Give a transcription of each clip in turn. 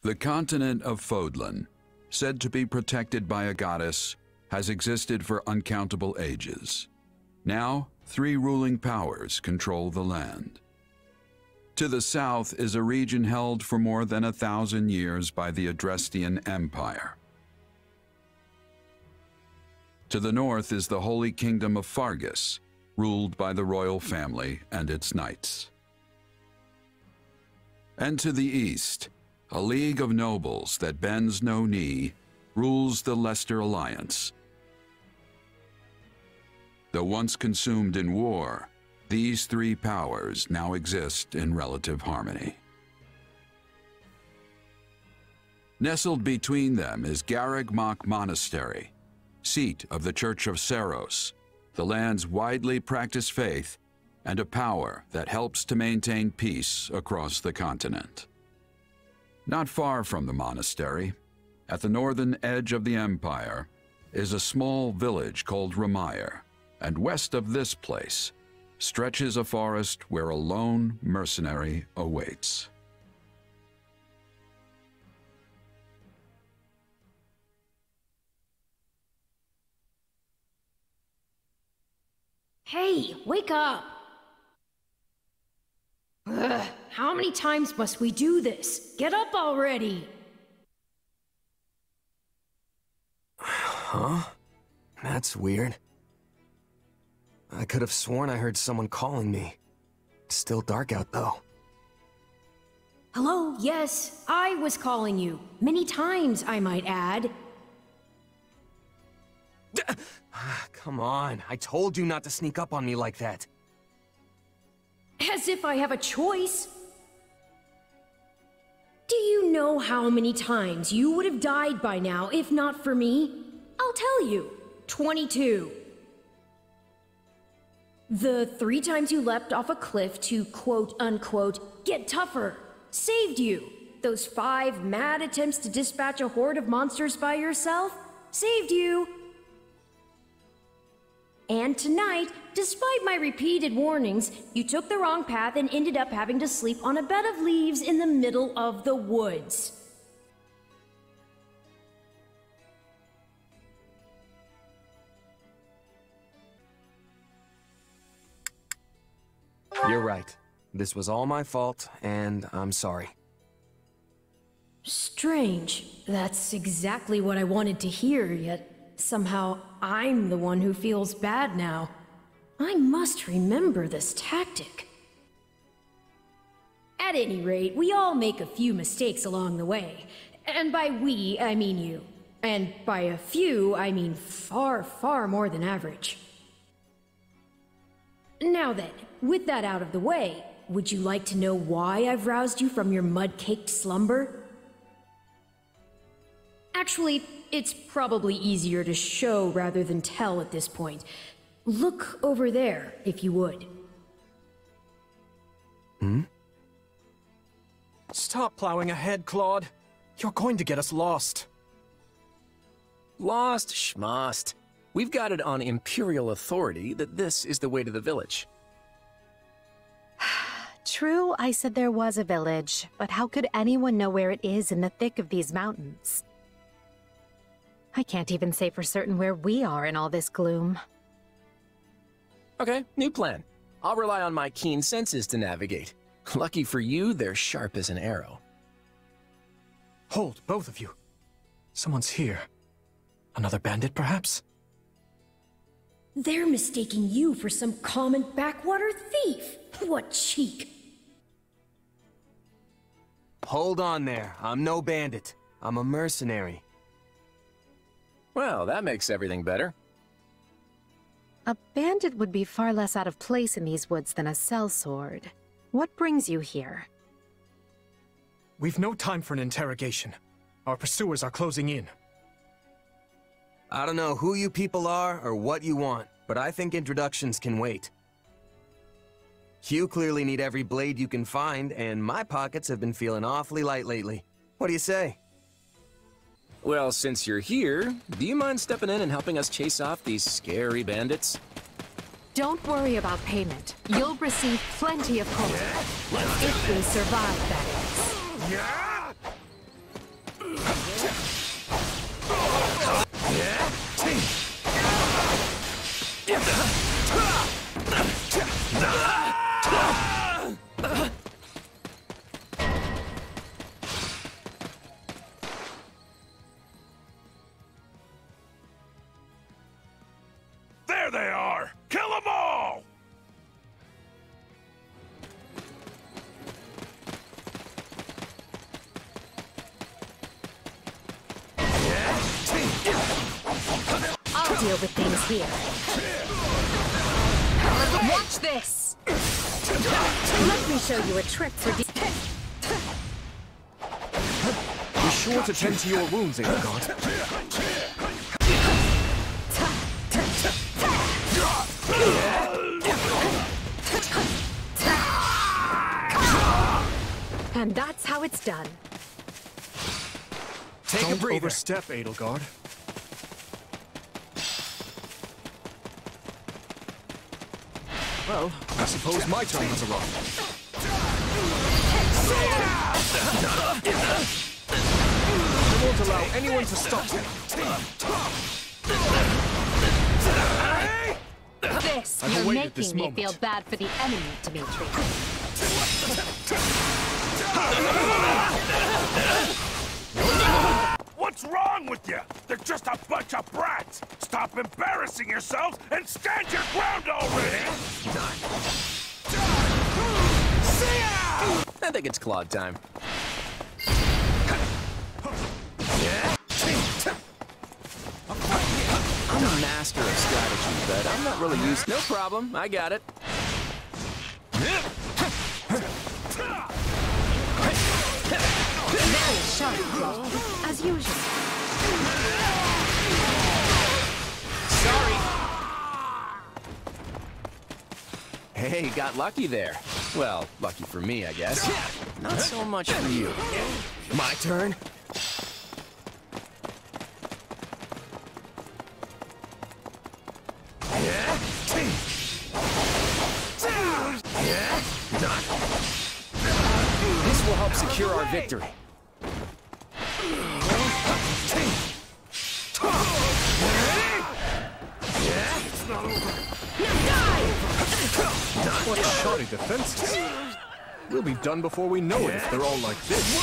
The continent of Fodlan, said to be protected by a goddess, has existed for uncountable ages. Now, 3 ruling powers control the land. To the south is a region held for more than 1,000 years by the Adrestian Empire. To the north is the Holy Kingdom of Fargus, ruled by the royal family and its knights. And to the east, a league of nobles that bends no knee rules the Leicester Alliance. Though once consumed in war, these 3 powers now exist in relative harmony. Nestled between them is Garreg-Mach Monastery, seat of the Church of Seros, the land's widely practiced faith, and a power that helps to maintain peace across the continent. Not far from the monastery, at the northern edge of the empire, is a small village called Ramire, and west of this place stretches a forest where a lone mercenary awaits. Hey, wake up! Ugh, how many times must we do this? Get up already! Huh? That's weird. I could have sworn I heard someone calling me. It's still dark out, though. Hello, yes, I was calling you. Many times, I might add. Come on, I told you not to sneak up on me like that. As if I have a choice. Do you know how many times you would have died by now if not for me? I'll tell you. 22. The 3 times you leapt off a cliff to quote-unquote get tougher saved you. Those 5 mad attempts to dispatch a horde of monsters by yourself saved you. And tonight, despite my repeated warnings, you took the wrong path and ended up having to sleep on a bed of leaves in the middle of the woods. You're right. This was all my fault, and I'm sorry. Strange. That's exactly what I wanted to hear, yet somehow I'm the one who feels bad now. I must remember this tactic. At any rate, we all make a few mistakes along the way. And by we, I mean you. And by a few, I mean far, far more than average. Now then, with that out of the way, would you like to know why I've roused you from your mud-caked slumber? Actually, it's probably easier to show rather than tell at this point. Look over there, if you would. Hmm? Stop plowing ahead, Claude. You're going to get us lost. Lost schmost. We've got it on Imperial authority that this is the way to the village. True, I said there was a village, but how could anyone know where it is in the thick of these mountains? I can't even say for certain where we are in all this gloom. Okay, new plan. I'll rely on my keen senses to navigate. Lucky for you, they're sharp as an arrow. Hold, both of you. Someone's here. Another bandit, perhaps? They're mistaking you for some common backwater thief. What cheek. Hold on there. I'm no bandit. I'm a mercenary. Well, that makes everything better. A bandit would be far less out of place in these woods than a sellsword. What brings you here? We've no time for an interrogation. Our pursuers are closing in. I don't know who you people are or what you want, but I think introductions can wait. You clearly need every blade you can find, and my pockets have been feeling awfully light lately. What do you say? Well, since you're here, do you mind stepping in and helping us chase off these scary bandits? Don't worry about payment. You'll receive plenty of coin. If we survive, that is. they are! Kill them all! I'll deal with things here. Watch this! Let me show you a trick for Be sure to tend to your wounds, Edelgard. And that's how it's done. Don't overstep, Edelgard. Well, I suppose my turn has arrived. I won't allow anyone to stop me. You're making me feel bad for the enemy, Dimitri. What's wrong with you? They're just a bunch of brats! Stop embarrassing yourselves and stand your ground already! I think it's Claude time. I'm a master of strategy, but I'm not really used. No problem, I got it. Very sharp, Claude, as usual. Sorry. Hey, got lucky there. Well, lucky for me, I guess. Not so much for you. My turn? This will help secure our victory. What shoddy defenses. We'll be done before we know it if they're all like this.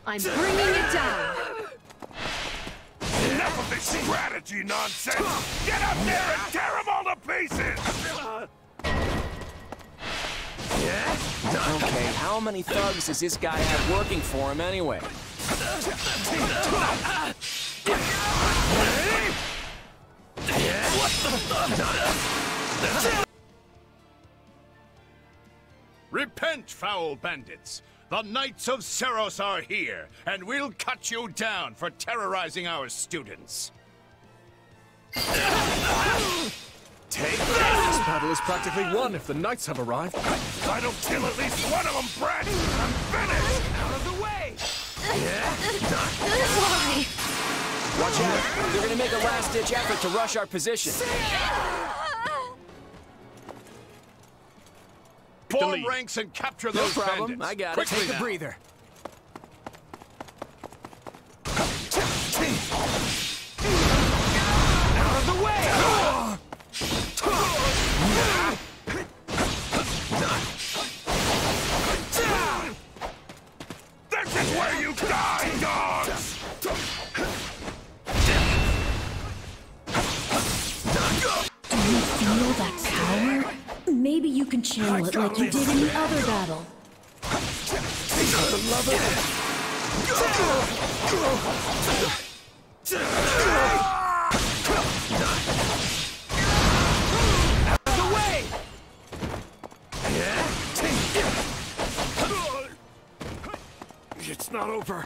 I'm bringing it down. Enough of this strategy nonsense! Get up there and tear them all to pieces! Okay, how many thugs does this guy have working for him anyway? Repent, foul bandits! The Knights of Seros are here, and we'll cut you down for terrorizing our students. Take that! This battle is practically won if the knights have arrived. If I don't kill at least one of them, brats, I'm finished! Out of the way! Why? Watch out! They're gonna make a last-ditch effort to rush our position. Form ranks and capture those problem. bandits. I got it. Quickly Take a now. breather. Out of the way! This is where you die, dogs! Do you feel that power? Maybe you can channel it like you did in the other battle. It's not over.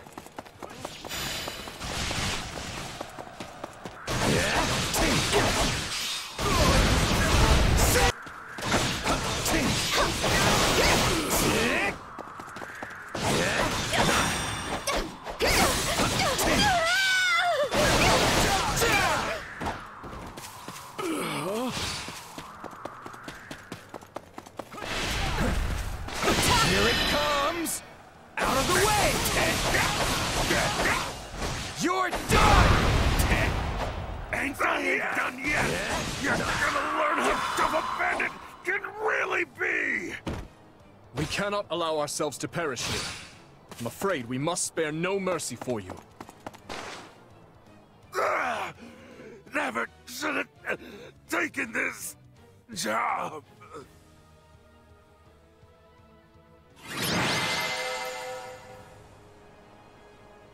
Here it comes! Out of the way! You're done! Ain't done yet! You're gonna learn how tough a bandit can really be! We cannot allow ourselves to perish here. I'm afraid we must spare no mercy for you. taken this job.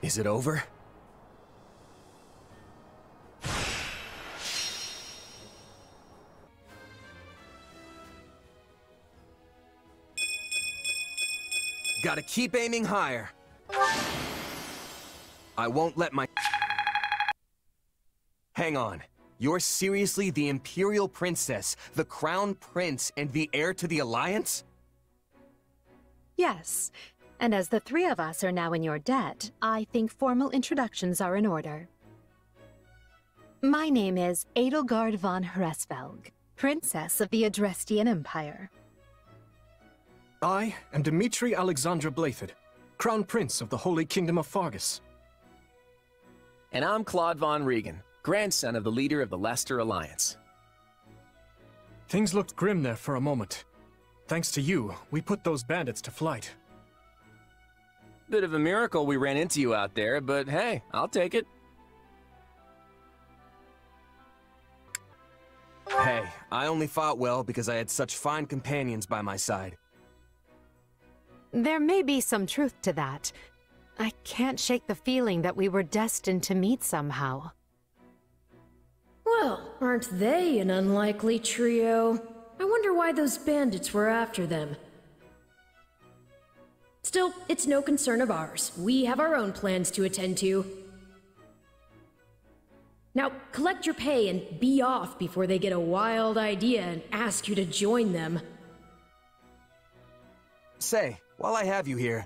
Is it over? Gotta keep aiming higher. I won't let my... Hang on. You're seriously the Imperial Princess, the Crown Prince, and the heir to the Alliance? Yes, and as the three of us are now in your debt, I think formal introductions are in order. My name is Edelgard von Hresvelg, Princess of the Adrestian Empire. I am Dimitri Alexandra Blathid, Crown Prince of the Holy Kingdom of Fargus. And I'm Claude von Regan, grandson of the leader of the Leicester Alliance. Things looked grim there for a moment. Thanks to you, we put those bandits to flight. Bit of a miracle we ran into you out there, but hey, I'll take it. Hey, I only fought well because I had such fine companions by my side. There may be some truth to that. I can't shake the feeling that we were destined to meet somehow. Well, aren't they an unlikely trio? I wonder why those bandits were after them. Still, it's no concern of ours. We have our own plans to attend to. Now, collect your pay and be off before they get a wild idea and ask you to join them. Say, while I have you here,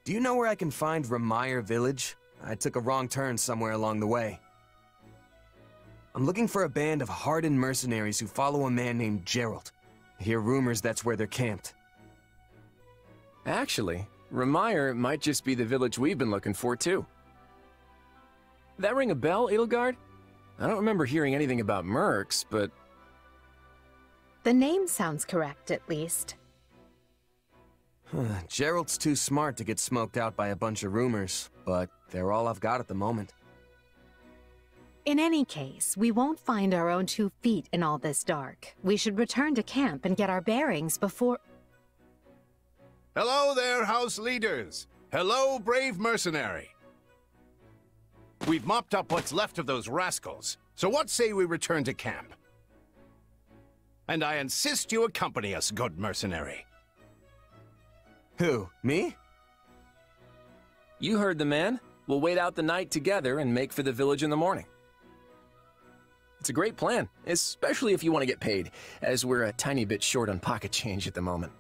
do you know where I can find Ramire Village? I took a wrong turn somewhere along the way. I'm looking for a band of hardened mercenaries who follow a man named Geralt. I hear rumors that's where they're camped. Actually, Ramire might just be the village we've been looking for, too. That ring a bell, Edelgard? I don't remember hearing anything about mercs, but... The name sounds correct, at least. Geralt's too smart to get smoked out by a bunch of rumors, but they're all I've got at the moment. In any case, we won't find our own 2 feet in all this dark. We should return to camp and get our bearings before... Hello there, house leaders. Hello, brave mercenary. We've mopped up what's left of those rascals, so what say we return to camp? And I insist you accompany us, good mercenary. Who, me? You heard the man. We'll wait out the night together and make for the village in the morning. It's a great plan, especially if you want to get paid, as we're a tiny bit short on pocket change at the moment.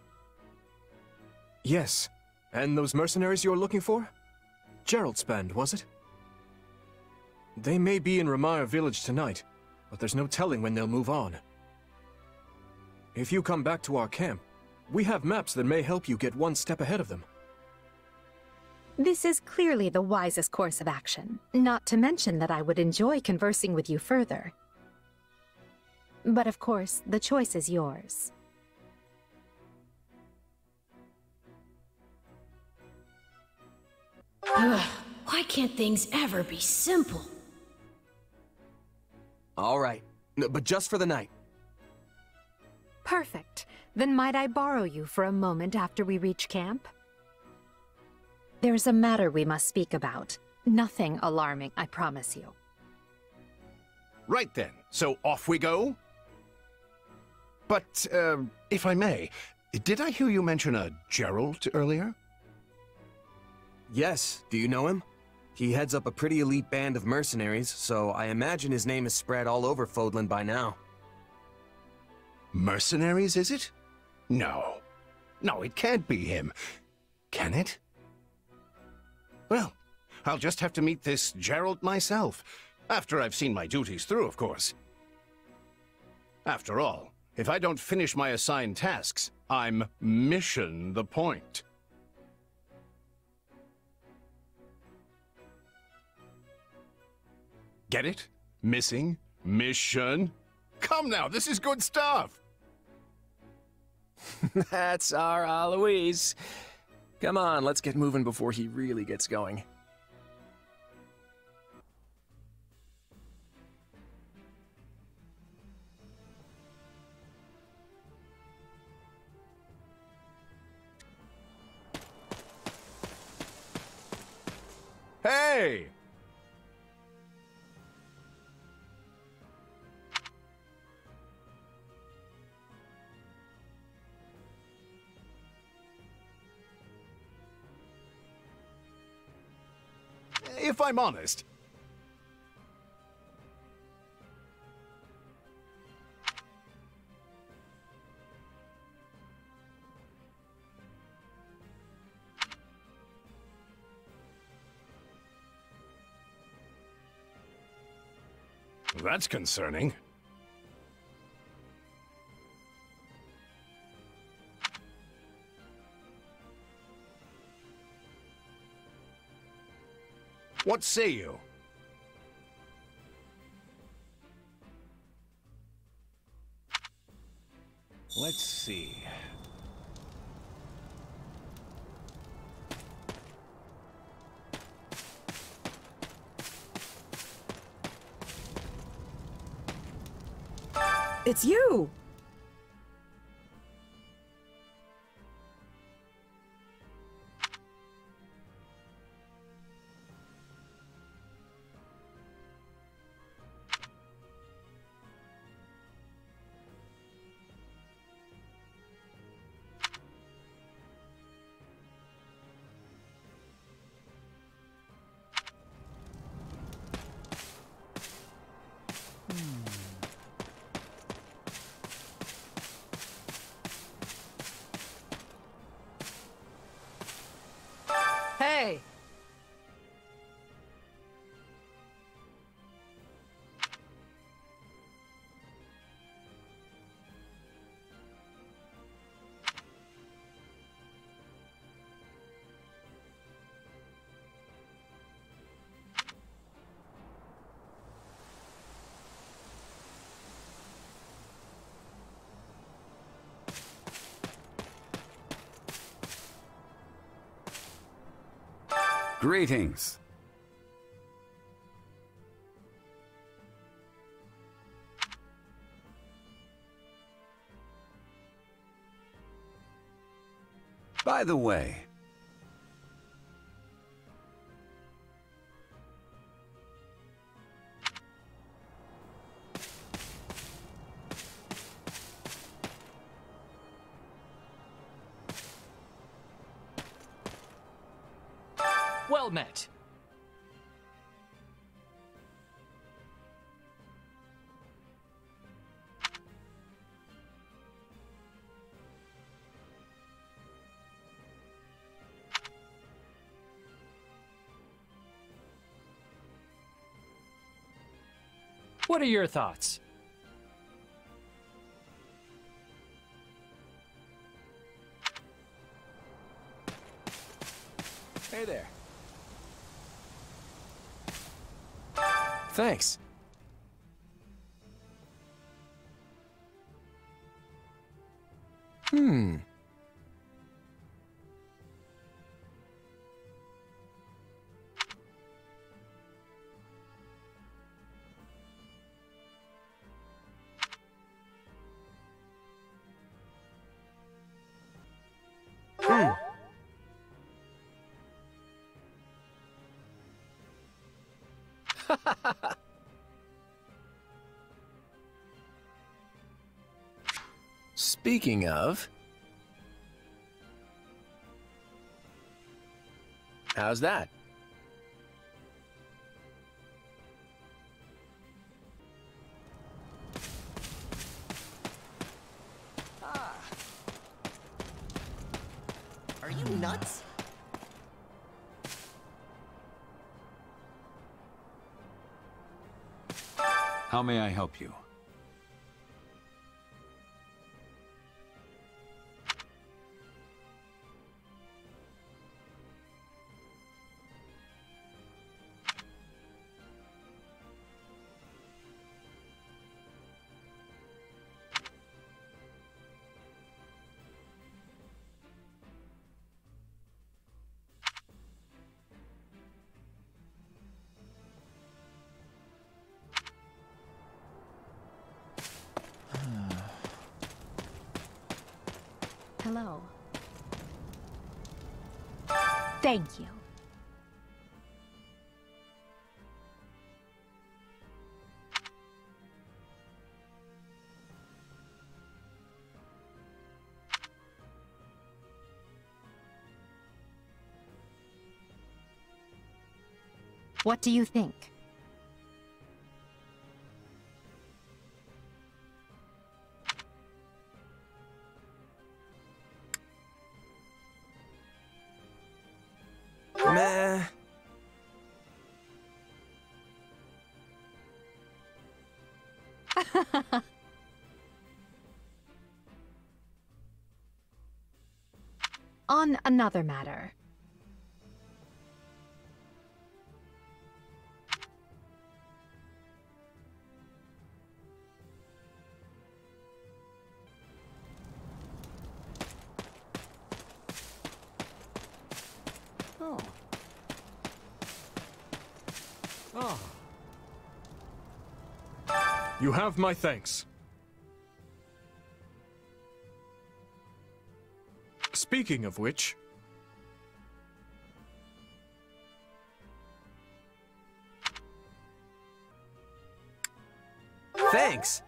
Yes, and those mercenaries you're looking for? Geralt's band, was it? They may be in Ramire Village tonight, but there's no telling when they'll move on. If you come back to our camp, we have maps that may help you get one step ahead of them. This is clearly the wisest course of action, not to mention that I would enjoy conversing with you further. But of course, the choice is yours. Ugh, why can't things ever be simple? All right, but just for the night. Perfect. Then might I borrow you for a moment after we reach camp? There's a matter we must speak about. Nothing alarming, I promise you. Right then, so off we go? But, if I may, did I hear you mention a Geralt earlier? Yes, do you know him? He heads up a pretty elite band of mercenaries, so I imagine his name is spread all over Fodlan by now. Mercenaries, is it? No. No, it can't be him. Can it? Well, I'll just have to meet this Geralt myself, after I've seen my duties through, of course. After all, if I don't finish my assigned tasks, I'm mission the point. Get it? Missing? Mission? Come now, this is good stuff! That's our Alois. Come on, let's get moving before he really gets going. Hey! If I'm honest, that's concerning. What say you? Let's see. It's you! Hey! Greetings. By the way, Well met. What are your thoughts? Hey there. Thanks. Speaking of, how's that? Are you nuts? how may I help you? Hello. Thank you. What do you think? Meh. On another matter. Oh. Ah. You have my thanks. Speaking of which... Thanks.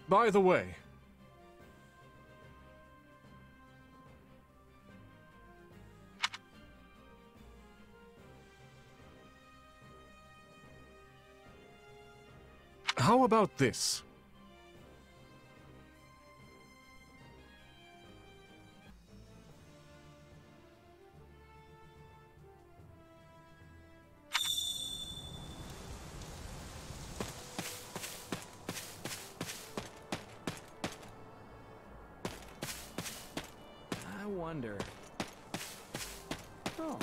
By the way... How about this? I wonder. Oh.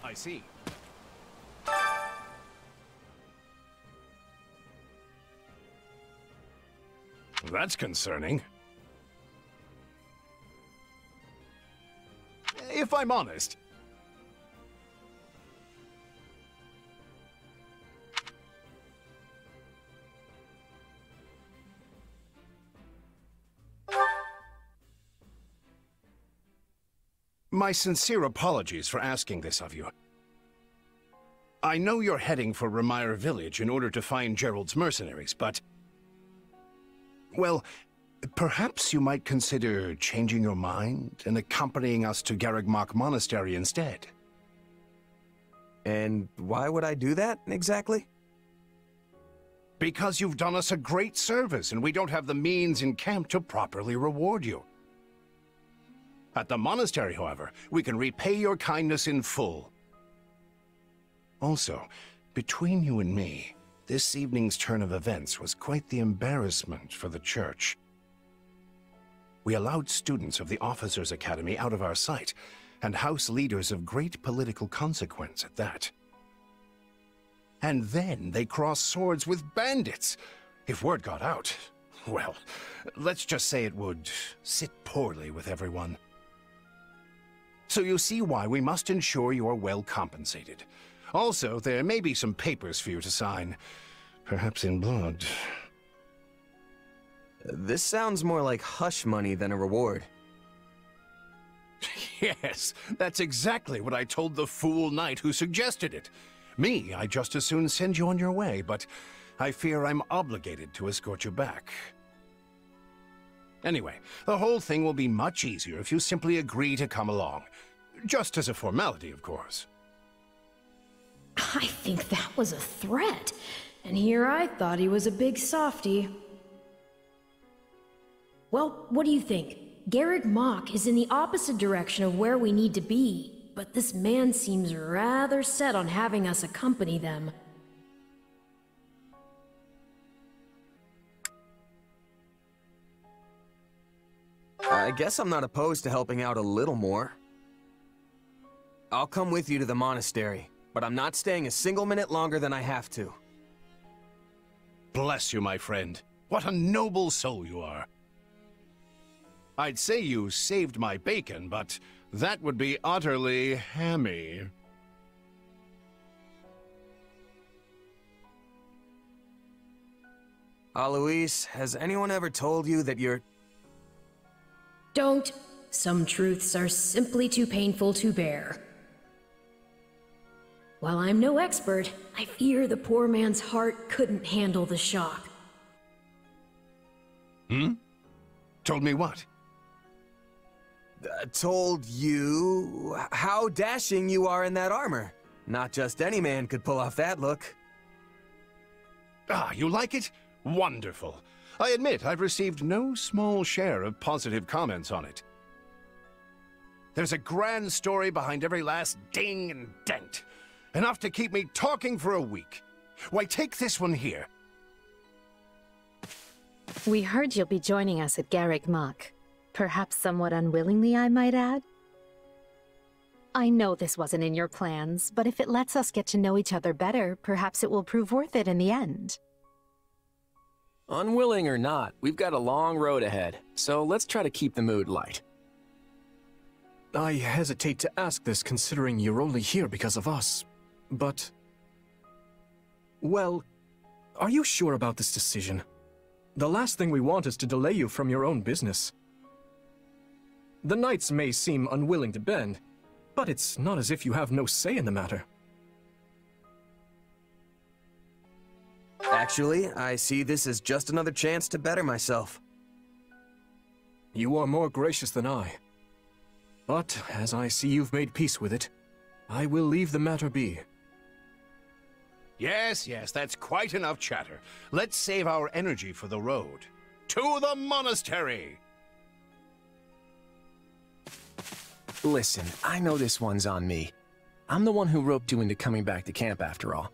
I see. That's concerning. If I'm honest. My sincere apologies for asking this of you. I know you're heading for Remire Village in order to find Gerald's mercenaries, but... well, perhaps you might consider changing your mind and accompanying us to Garreg Monastery instead. And why would I do that, exactly? Because you've done us a great service, and we don't have the means in camp to properly reward you. At the monastery, however, we can repay your kindness in full. Also, between you and me, this evening's turn of events was quite the embarrassment for the church. We allowed students of the Officers' Academy out of our sight, and house leaders of great political consequence at that. And then they crossed swords with bandits. If word got out, well, let's just say it would sit poorly with everyone. So you see why we must ensure you are well compensated. Also, there may be some papers for you to sign, perhaps in blood. This sounds more like hush money than a reward. Yes, that's exactly what I told the fool knight who suggested it. Me, I'd just as soon send you on your way, but I fear I'm obligated to escort you back. Anyway, the whole thing will be much easier if you simply agree to come along. Just as a formality, of course. I think that was a threat. And here I thought he was a big softy. Well, what do you think? Garreg Mach is in the opposite direction of where we need to be, but this man seems rather set on having us accompany them. I guess I'm not opposed to helping out a little more. I'll come with you to the monastery, but I'm not staying a single minute longer than I have to. Bless you, my friend. What a noble soul you are. I'd say you saved my bacon, but that would be utterly hammy. Alois, has anyone ever told you that you're... Don't. Some truths are simply too painful to bear. While I'm no expert, I fear the poor man's heart couldn't handle the shock. Told me what? Told you how dashing you are in that armor. Not just any man could pull off that look. Ah, you like it? Wonderful. I admit I've received no small share of positive comments on it. There's a grand story behind every last ding and dent. Enough to keep me talking for a week. Why, take this one here. We heard you'll be joining us at Garreg Mach. Perhaps somewhat unwillingly, I might add. I know this wasn't in your plans, but if it lets us get to know each other better, perhaps it will prove worth it in the end. Unwilling or not, we've got a long road ahead, so let's try to keep the mood light. I hesitate to ask this considering you're only here because of us, but... Well, are you sure about this decision? The last thing we want is to delay you from your own business. The Knights may seem unwilling to bend, but it's not as if you have no say in the matter. Actually, I see this as just another chance to better myself. You are more gracious than I. But, as I see you've made peace with it, I will leave the matter be. Yes, that's quite enough chatter. Let's save our energy for the road. To the monastery! Listen, I know this one's on me. I'm the one who roped you into coming back to camp after all.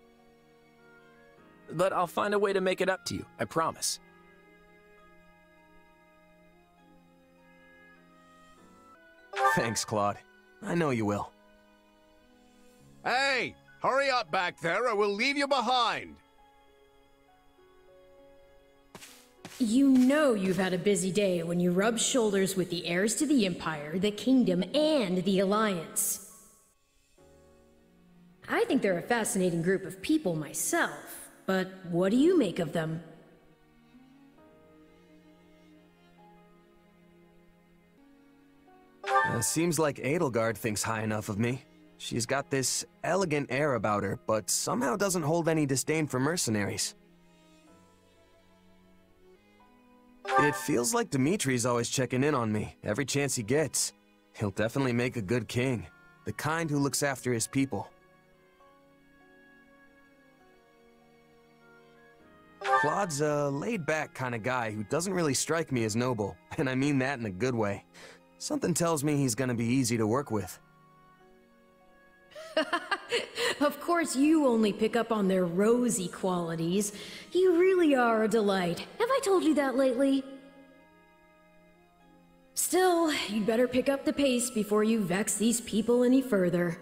But I'll find a way to make it up to you, I promise. Thanks, Claude. I know you will. Hey! Hurry up back there or we'll leave you behind! You know you've had a busy day when you rub shoulders with the heirs to the Empire, the Kingdom, and the Alliance. I think they're a fascinating group of people myself, but what do you make of them? Seems like Edelgard thinks high enough of me. She's got this elegant air about her, but somehow doesn't hold any disdain for mercenaries. It feels like Dimitri's always checking in on me, every chance he gets. He'll definitely make a good king, the kind who looks after his people. Claude's a laid-back kind of guy who doesn't really strike me as noble, and I mean that in a good way. Something tells me he's gonna be easy to work with. Of course you only pick up on their rosy qualities. You really are a delight. Have I told you that lately? Still, you'd better pick up the pace before you vex these people any further.